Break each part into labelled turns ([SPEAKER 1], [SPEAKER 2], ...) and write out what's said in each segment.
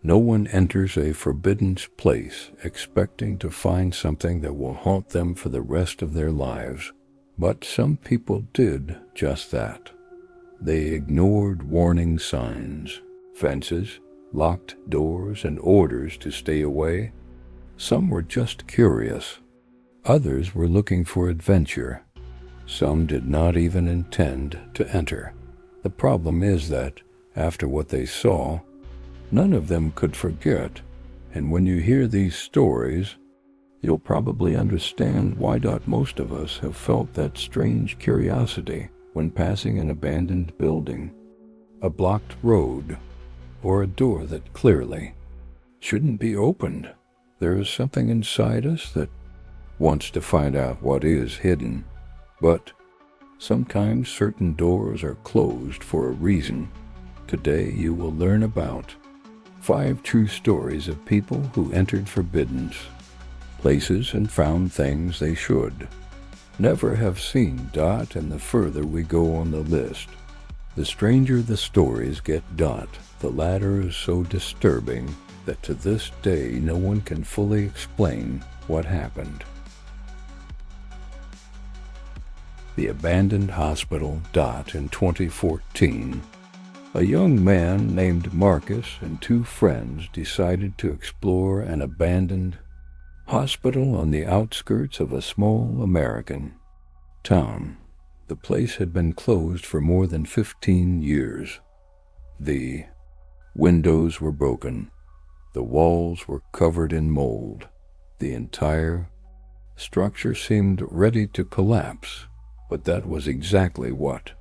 [SPEAKER 1] No one enters a forbidden place expecting to find something that will haunt them for the rest of their lives. But some people did just that. They ignored warning signs, fences, locked doors, and orders to stay away. Some were just curious. Others were looking for adventure. Some did not even intend to enter. The problem is that, after what they saw, none of them could forget, and when you hear these stories, you'll probably understand why most of us have felt that strange curiosity when passing an abandoned building, a blocked road, or a door that clearly shouldn't be opened. There is something inside us that wants to find out what is hidden, but sometimes certain doors are closed for a reason. Today you will learn about 5 true stories of people who entered forbidden places and found things they should never have seen. And the further we go on the list, the stranger the stories get. The latter is so disturbing that to this day no one can fully explain what happened. The abandoned hospital. In 2014, a young man named Marcus and 2 friends decided to explore an abandoned hospital on the outskirts of a small American town. The place had been closed for more than 15 years. The windows were broken. The walls were covered in mold. The entire structure seemed ready to collapse, but that was exactly what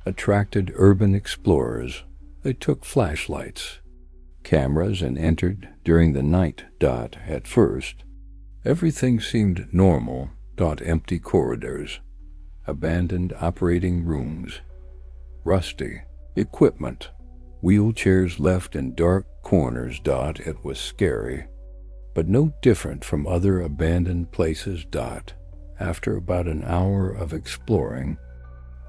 [SPEAKER 1] attracted urban explorers. They took flashlights, cameras, and entered during the night. At first, everything seemed normal. Empty corridors, abandoned operating rooms, rusty equipment, wheelchairs left in dark corners. It was scary, but no different from other abandoned places. After about an hour of exploring,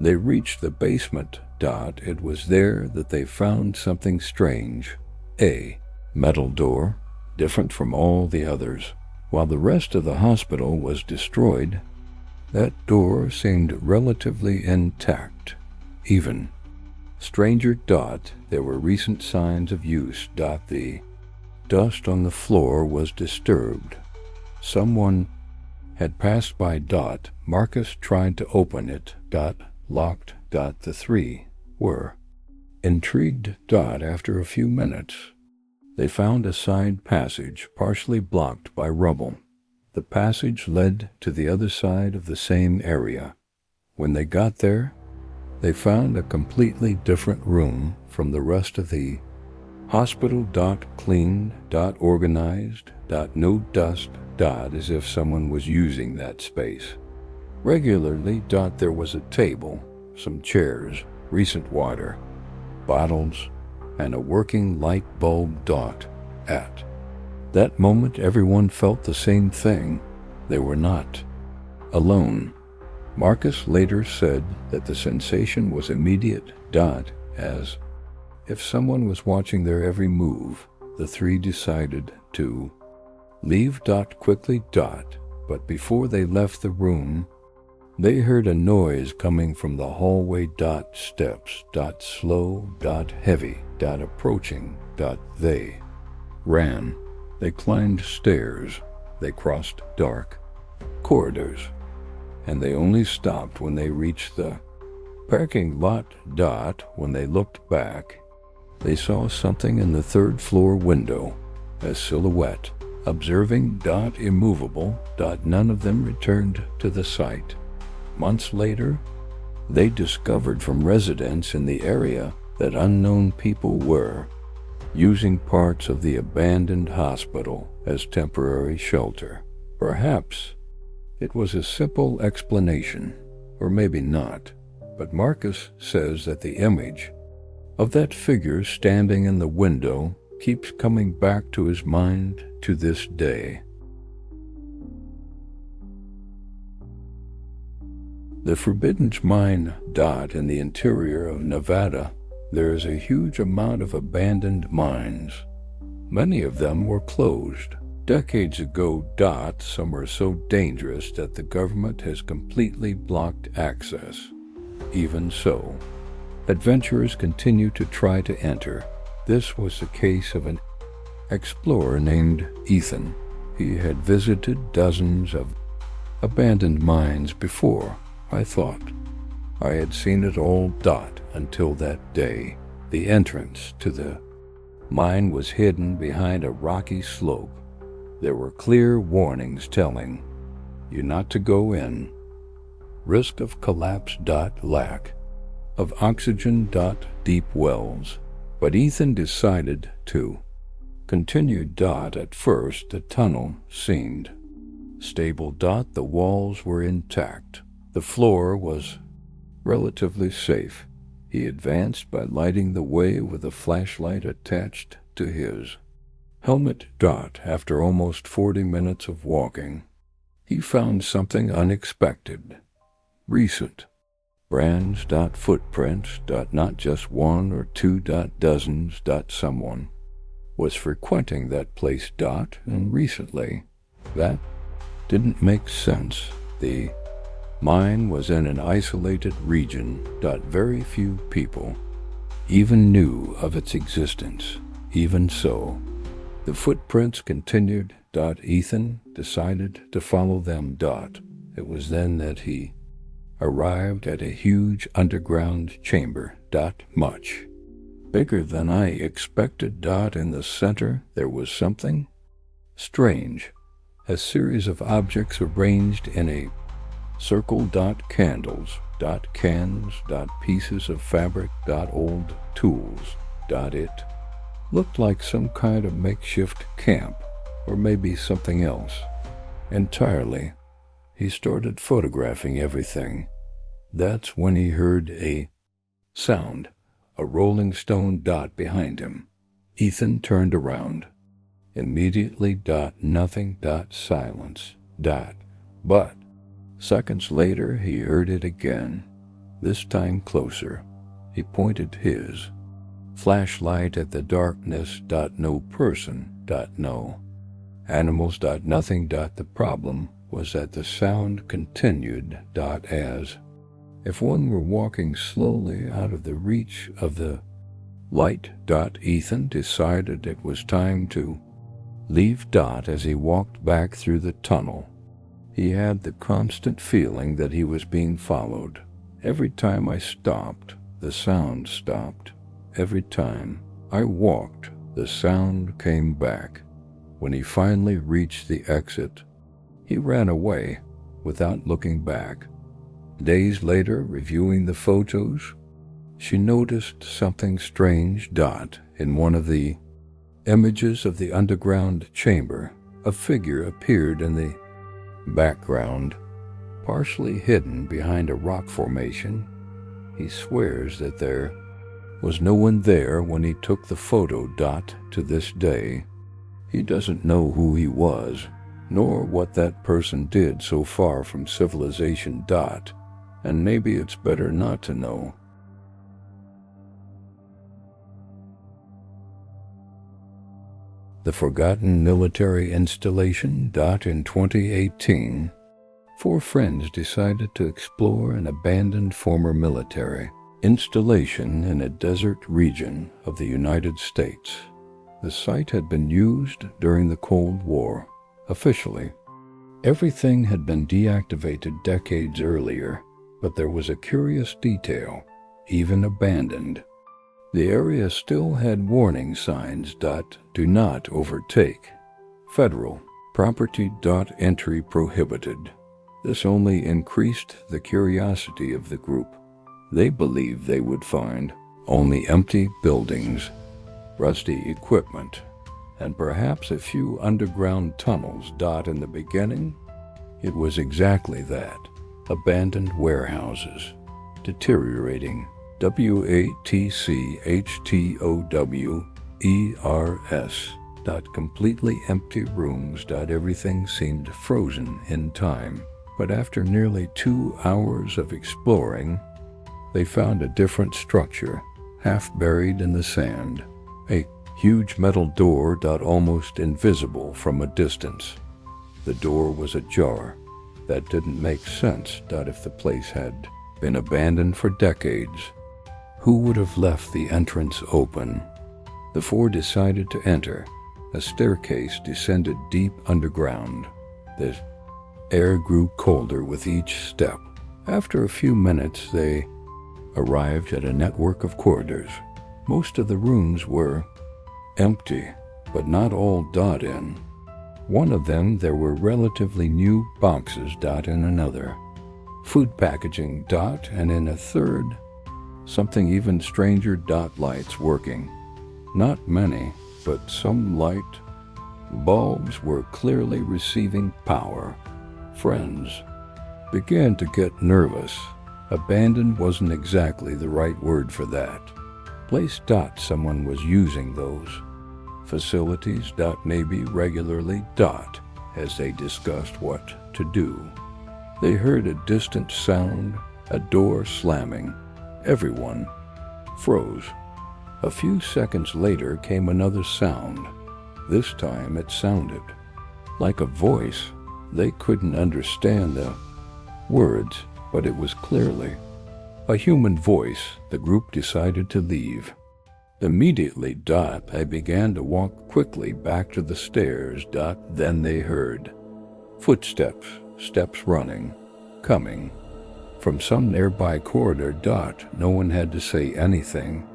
[SPEAKER 1] they reached the basement. It was there that they found something strange. A metal door, different from all the others. While the rest of the hospital was destroyed, that door seemed relatively intact. Even stranger. There were recent signs of use. The dust on the floor was disturbed. Someone had passed by. Marcus tried to open it. Locked. The 3 were intrigued. After a few minutes, they found a side passage partially blocked by rubble. The passage led to the other side of the same area. When they got there, they found a completely different room from the rest of the hospital. Clean. Organized. No dust. As if someone was using that space regularly. There was a table, some chairs, recent water, bottles, and a working light bulb. At that moment, everyone felt the same thing. They were not alone. Marcus later said that the sensation was immediate. As if someone was watching their every move. The 3 decided to leave. Quickly. But before they left the room, they heard a noise coming from the hallway. Steps. Slow. Heavy. Approaching. They ran. They climbed stairs. They crossed dark corridors. And they only stopped when they reached the parking lot. When they looked back, they saw something in the 3rd floor window, a silhouette, observing. Immovable. None of them returned to the site. Months later, they discovered from residents in the area that unknown people were using parts of the abandoned hospital as temporary shelter. Perhaps it was a simple explanation, or maybe not, but Marcus says that the image of that figure standing in the window keeps coming back to his mind to this day. The Forbidden Mine. In the interior of Nevada, there is a huge amount of abandoned mines. Many of them were closed. Decades ago, some were so dangerous that the government has completely blocked access. Even so, adventurers continue to try to enter. This was the case of an explorer named Ethan. He had visited dozens of abandoned mines before. I thought I had seen it all, until that day. The entrance to the mine was hidden behind a rocky slope. There were clear warnings telling you not to go in. Risk of collapse. Lack of oxygen. Deep wells. But Ethan decided to continue. At first, the tunnel seemed stable. The walls were intact. The floor was relatively safe. He advanced by lighting the way with a flashlight attached to his helmet. After almost 40 minutes of walking, he found something unexpected. Recent brands. Footprints. Not just one or two. Dozens. Someone was frequenting that place. And recently. That didn't make sense. The mine was in an isolated region. Very few people even knew of its existence. Even so, the footprints continued. Ethan decided to follow them. It was then that he arrived at a huge underground chamber. Much bigger than I expected. In the center, there was something strange. A series of objects arranged in a circle. Candles. Cans. Pieces of fabric. Old tools. It looked like some kind of makeshift camp, or maybe something else entirely. He started photographing everything. That's when he heard a sound, a rolling stone. Behind him. Ethan turned around. Immediately. Nothing. Silence. But seconds later, he heard it again, this time closer. He pointed his flashlight at the darkness. No person. No animals. Nothing. The problem was that the sound continued. As if one were walking slowly out of the reach of the light. Ethan decided it was time to leave. As he walked back through the tunnel, he had the constant feeling that he was being followed. Every time I stopped, the sound stopped. Every time I walked, the sound came back. When he finally reached the exit, he ran away without looking back. Days later, reviewing the photos, she noticed something strange. In one of the images of the underground chamber, a figure appeared in the background, partially hidden behind a rock formation. He swears that there was no one there when he took the photo. To this day, he doesn't know who he was, nor what that person did so far from civilization. And maybe it's better not to know. The Forgotten Military Installation. In 2018, 4 friends decided to explore an abandoned former military installation in a desert region of the United States. The site had been used during the Cold War. Officially, everything had been deactivated decades earlier, but there was a curious detail. Even abandoned, the area still had warning signs. Do not overtake. Federal property. Entry prohibited. This only increased the curiosity of the group. They believed they would find only empty buildings, rusty equipment, and perhaps a few underground tunnels. In the beginning, it was exactly that. Abandoned warehouses, deteriorating. WATCHTOWERS. Completely empty rooms. Everything seemed frozen in time. But after nearly 2 hours of exploring, they found a different structure, half buried in the sand. A huge metal door almost invisible from a distance. The door was ajar. That didn't make sense if the place had been abandoned for decades. Who would have left the entrance open? The four decided to enter. A staircase descended deep underground. The air grew colder with each step. After a few minutes, they arrived at a network of corridors. Most of the rooms were empty, but not all in. One of them, there were relatively new boxes in another. Food packaging and in a third, something even stranger lights working. Not many, but some light bulbs were clearly receiving power. Friends began to get nervous. Abandoned wasn't exactly the right word for that. Place someone was using those facilities maybe regularly as they discussed what to do. They heard a distant sound, a door slamming. Everyone froze. A few seconds later came another sound. This time it sounded like a voice. They couldn't understand the words, but it was clearly a human voice. The group decided to leave. Immediately, they began to walk quickly back to the stairs. Then they heard footsteps, steps running, coming from some nearby corridor. No one had to say anything.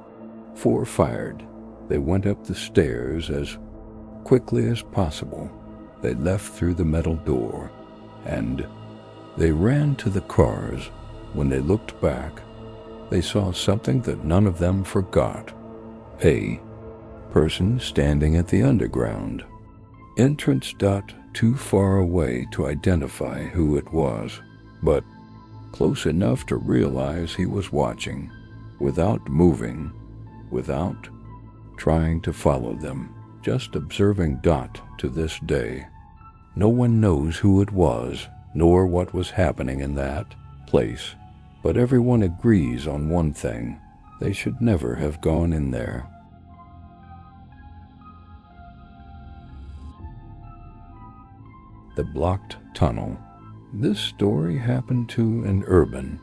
[SPEAKER 1] Four fired. They went up the stairs as quickly as possible. They left through the metal door, and they ran to the cars. When they looked back, they saw something that none of them forgot. A person standing at the underground entrance. Too far away to identify who it was, but close enough to realize he was watching, without moving, without trying to follow them, just observing. To this day, no one knows who it was, nor what was happening in that place, but everyone agrees on one thing: they should never have gone in there. The blocked tunnel. This story happened to an urban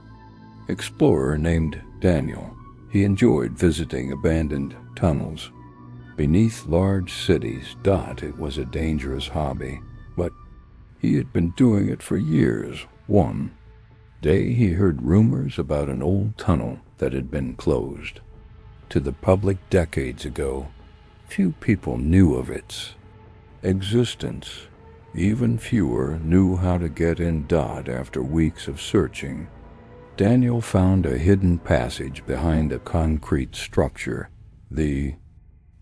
[SPEAKER 1] explorer named Daniel. He enjoyed visiting abandoned tunnels beneath large cities. It was a dangerous hobby, but he had been doing it for years. One day he heard rumors about an old tunnel that had been closed to the public decades ago. Few people knew of its existence. Even fewer knew how to get in. After weeks of searching, Daniel found a hidden passage behind a concrete structure. The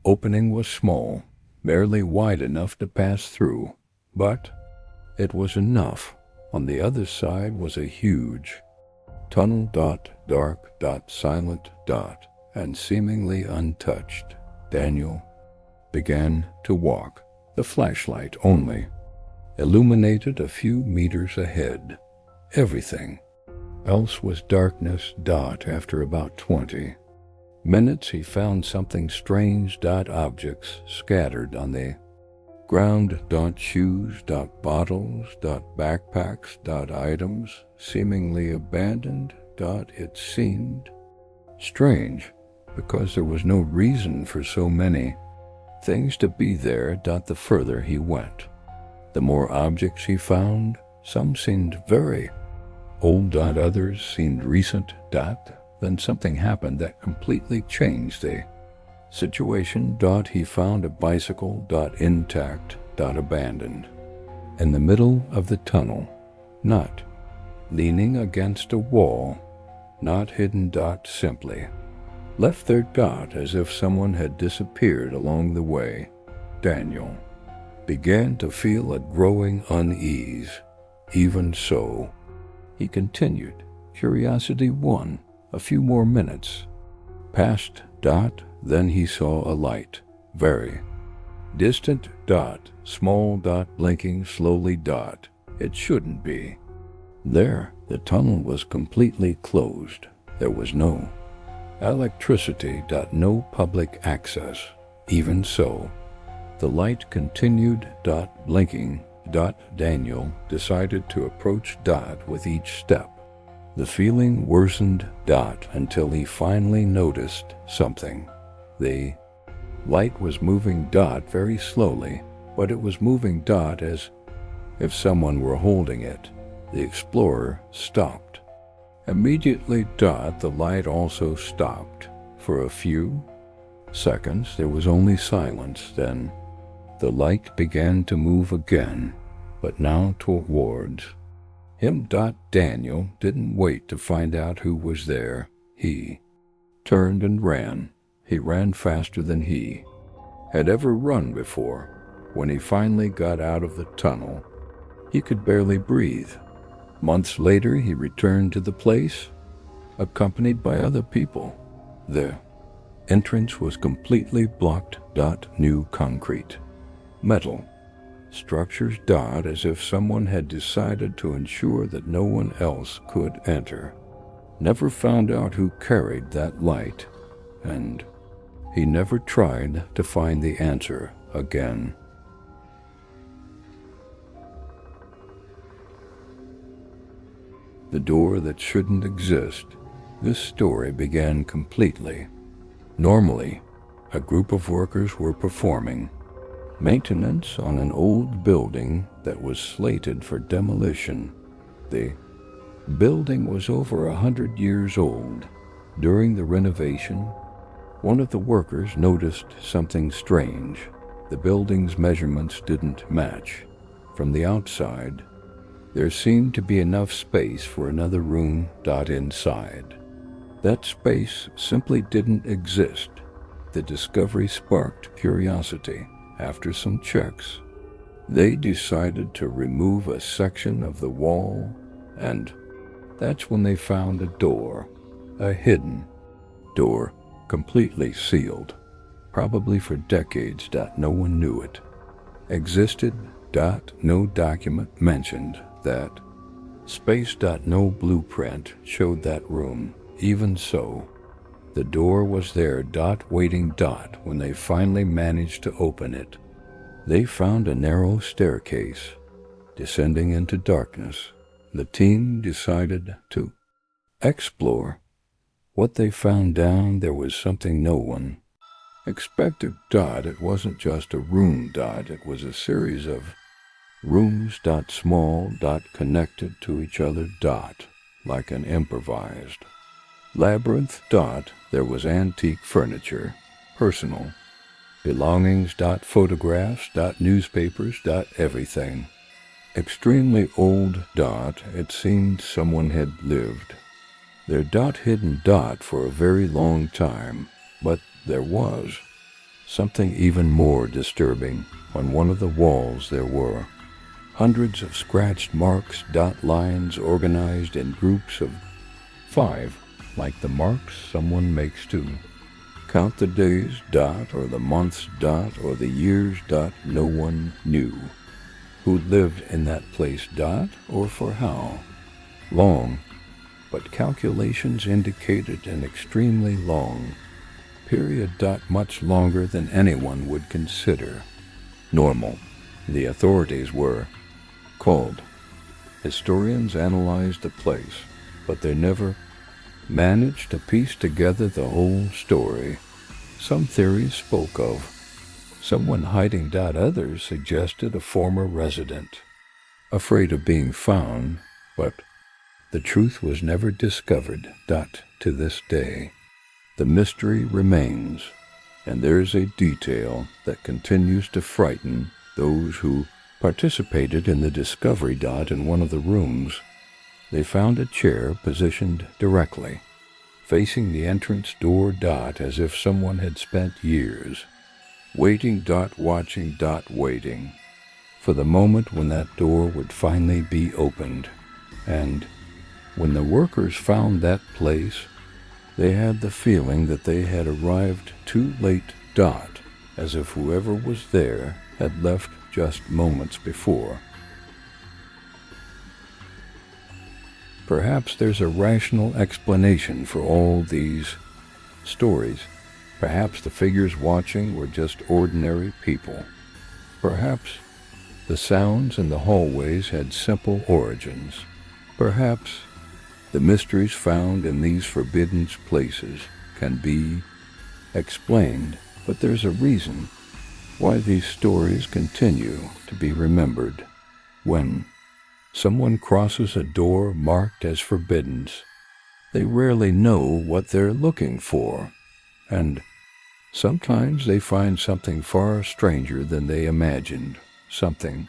[SPEAKER 1] opening was small, barely wide enough to pass through, but it was enough. On the other side was a huge tunnel. Dark. Silent. And seemingly untouched. Daniel began to walk. The flashlight only illuminated a few meters ahead. Everything else was darkness. After about 20 minutes, he found something strange. Objects scattered on the ground. Shoes. Bottles. Backpacks. Items seemingly abandoned. It seemed strange because there was no reason for so many things to be there. The further he went, the more objects he found. Some seemed very old. Others seemed recent. Then something happened that completely changed the situation. He found a bicycle. Intact. Abandoned in the middle of the tunnel, not leaning against a wall, not hidden. Simply left there. As if someone had disappeared along the way. Daniel began to feel a growing unease. Even so, he continued. Curiosity won. A few more minutes passed. Then he saw a light. Very distant. Small. Blinking slowly. It shouldn't be there. The tunnel was completely closed. There was no electricity. No public access. Even so, the light continued. Blinking. Daniel decided to approach with each step. The feeling worsened. Until he finally noticed something. The light was moving. Very slowly, but it was moving. As if someone were holding it. The explorer stopped. Immediately. The light also stopped. For a few seconds there was only silence. Then the light began to move again, but now towards him. Daniel didn't wait to find out who was there. He turned and ran. He ran faster than he had ever run before. When he finally got out of the tunnel, he could barely breathe. Months later, he returned to the place, accompanied by other people. The entrance was completely blocked. New concrete, metal structures. As if someone had decided to ensure that no one else could enter. Never found out who carried that light, and he never tried to find the answer again. The door that shouldn't exist. This story began completely normally. A group of workers were performing maintenance on an old building that was slated for demolition. The building was over 100 years old. During the renovation, one of the workers noticed something strange. The building's measurements didn't match. From the outside, there seemed to be enough space for another room. Inside, that space simply didn't exist. The discovery sparked curiosity. After some checks, they decided to remove a section of the wall, and that's when they found a door, a hidden door, completely sealed, probably for decades. No one knew it existed. No document mentioned that space. No blueprint showed that room. Even so, the door was there. Waiting. When they finally managed to open it, they found a narrow staircase descending into darkness. The team decided to explore what they found down. There was something no one expected. It wasn't just a room. It was a series of rooms. Small. Connected to each other. Like an improvised labyrinth. There was antique furniture, personal belongings. Photographs. Newspapers. Everything extremely old. It seemed someone had lived there. Hidden. For a very long time. But there was something even more disturbing. On one of the walls there were hundreds of scratched marks. Lines organized in groups of 5, like the marks someone makes to count the days. Or the months. Or the years. No one knew who lived in that place. Or for how long, but calculations indicated an extremely long period. Much longer than anyone would consider normal. The authorities were called. Historians analyzed the place, but they never managed to piece together the whole story. Some theories spoke of someone hiding. Others suggested a former resident, afraid of being found, but the truth was never discovered. To this day, the mystery remains, and there's a detail that continues to frighten those who participated in the discovery. In one of the rooms, they found a chair positioned directly facing the entrance door. As if someone had spent years waiting. Watching. Waiting for the moment when that door would finally be opened. And when the workers found that place, they had the feeling that they had arrived too late. As if whoever was there had left just moments before. Perhaps there's a rational explanation for all these stories, Perhaps the figures watching were just ordinary people. Perhaps the sounds in the hallways had simple origins. Perhaps the mysteries found in these forbidden places can be explained, but there's a reason why these stories continue to be remembered. When someone crosses a door marked as forbidden, they rarely know what they're looking for, and sometimes they find something far stranger than they imagined, something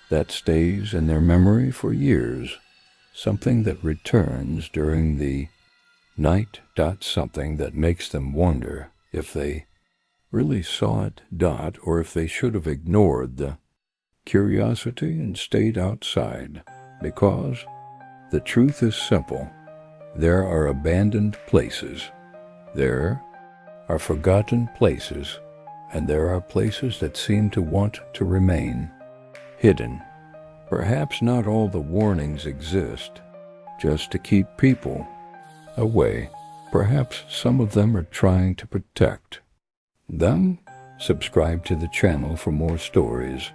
[SPEAKER 1] that stays in their memory for years, something that returns during the night, something that makes them wonder if they really saw it, or if they should have ignored the curiosity and stayed outside. Because the truth is simple. There are abandoned places. There are forgotten places, and there are places that seem to want to remain hidden. Perhaps not all the warnings exist just to keep people away. Perhaps some of them are trying to protect them. Subscribe to the channel for more stories.